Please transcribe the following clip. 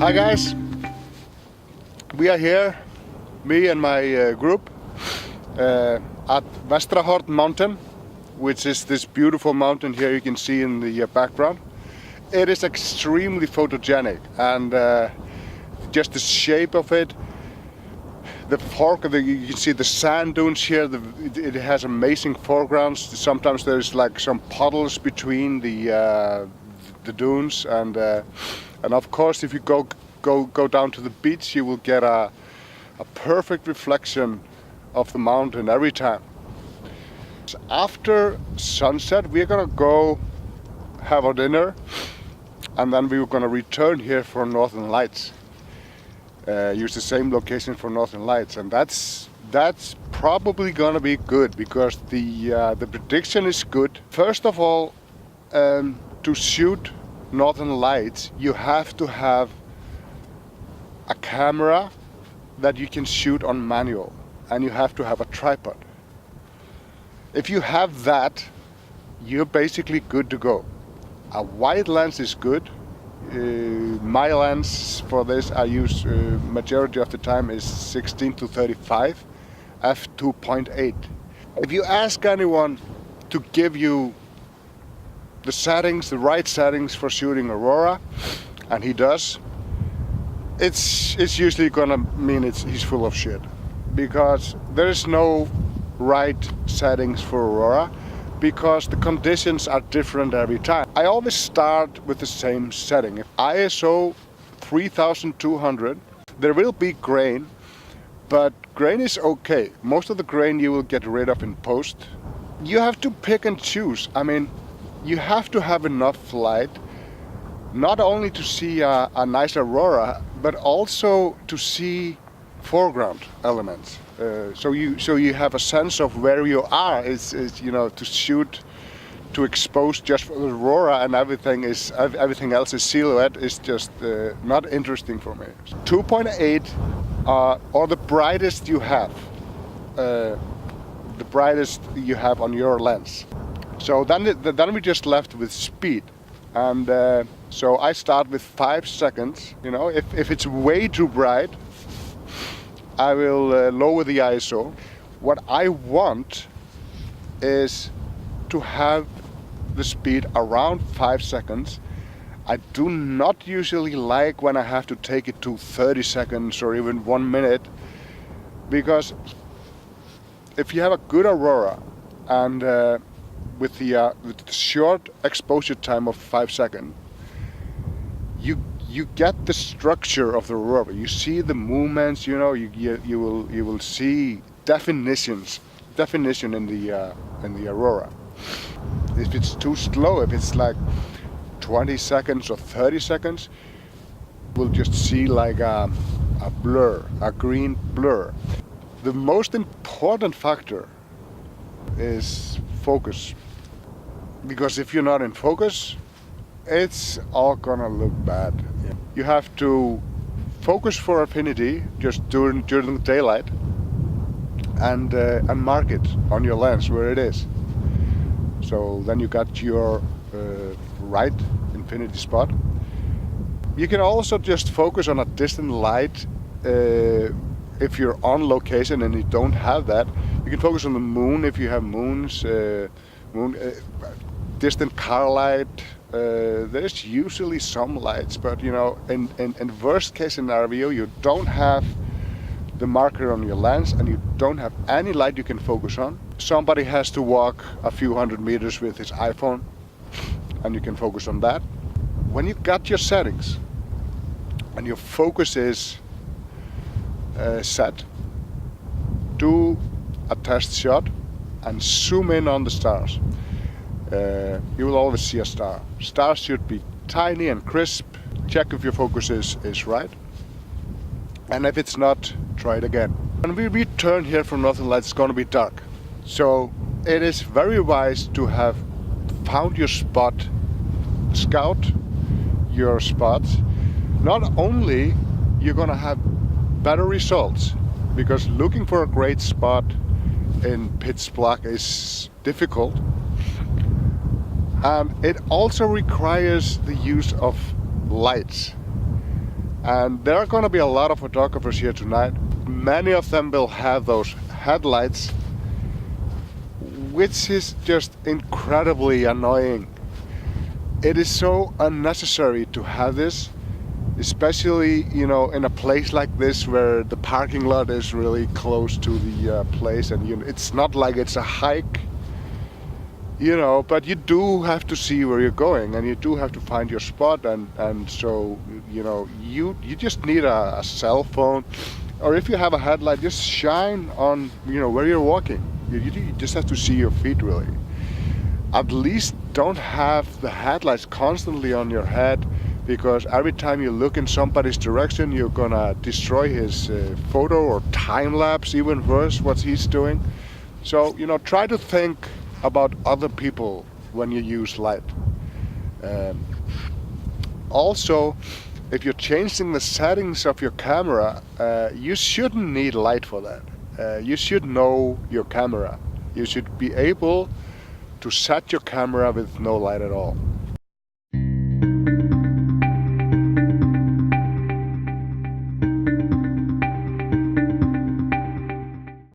Hi guys, we are here, me and my group, at Vestrahorn mountain, which is this beautiful mountain here you can see in the background. It is extremely photogenic, and just the shape of it, the fork of you can see the sand dunes here. It has amazing foregrounds. Sometimes there's like some puddles between the dunes, and of course if you go down to the beach, you will get a perfect reflection of the mountain every time. So after sunset, we're gonna go have our dinner, and then we're gonna return here for Northern Lights. Use the same location for Northern Lights, and that's probably gonna be good because the prediction is good. First of all, to shoot Northern Lights, you have to have a camera that you can shoot on manual, and you have to have a tripod. If you have that, you're basically good to go. A wide lens is good. My lens for this I use majority of the time is 16 to 35 f2.8. If you ask anyone to give you the settings, the right settings for shooting aurora, and he does, it's usually gonna mean he's full of shit, because there is no right settings for aurora, because the conditions are different every time. I always start with the same setting. If ISO 3200, there will be grain, but grain is okay. Most of the grain you will get rid of in post. You have to pick and choose. I mean, you have to have enough light, not only to see a nice aurora, but also to see foreground elements. So you have a sense of where you are. Is you know, to shoot, to expose just for the aurora, and everything else is silhouette, is just not interesting for me. 2.8 or the brightest you have, on your lens. So then we just left with speed, and so I start with 5 seconds. You know, if it's way too bright, I will lower the ISO. What I want is to have the speed around 5 seconds. I do not usually like when I have to take it to 30 seconds or even 1 minute, because if you have a good aurora and with the short exposure time of 5 seconds, you get the structure of the aurora. You see the movements. You know, you will see definition in the aurora. If it's too slow, if it's like 20 seconds or 30 seconds, we'll just see like a blur, a green blur. The most important factor is focus, because if you're not in focus, it's all gonna look bad. You have to focus for affinity just during the daylight, and mark it on your lens where it is. So then you got your right infinity spot. You can also just focus on a distant light. If you're on location and you don't have that, you can focus on the moon if you have moons. Distant car light. There's usually some lights, but you know, in worst case scenario, you don't have the marker on your lens and you don't have any light you can focus on. Somebody has to walk a few hundred meters with his iPhone, and you can focus on that. When you got your settings and your focus is set, do a test shot and zoom in on the stars. You will always see a star. Stars should be tiny and crisp. Check if your focus is right. And if it's not, try it again. When we return here from Northern Lights, it's going to be dark. So it is very wise to have found your spot, scout your spots. Not only you're going to have better results, because looking for a great spot in pitch black is difficult. It also requires the use of lights. And there are going to be a lot of photographers here tonight. Many of them will have those headlights, which is just incredibly annoying. It is so unnecessary to have this, especially, you know, in a place like this where the parking lot is really close to the place, and it's not like it's a hike, you know, but you do have to see where you're going, and you do have to find your spot, and so, you know, you just need a cell phone, or if you have a headlight, just shine on, you know, where you're walking. You just have to see your feet, really. At least don't have the headlights constantly on your head, because every time you look in somebody's direction, you're gonna destroy his photo, or time lapse, even worse, what he's doing. So, you know, try to think about other people when you use light. Also, if you're changing the settings of your camera, you shouldn't need light for that. You should know your camera. You should be able to set your camera with no light at all.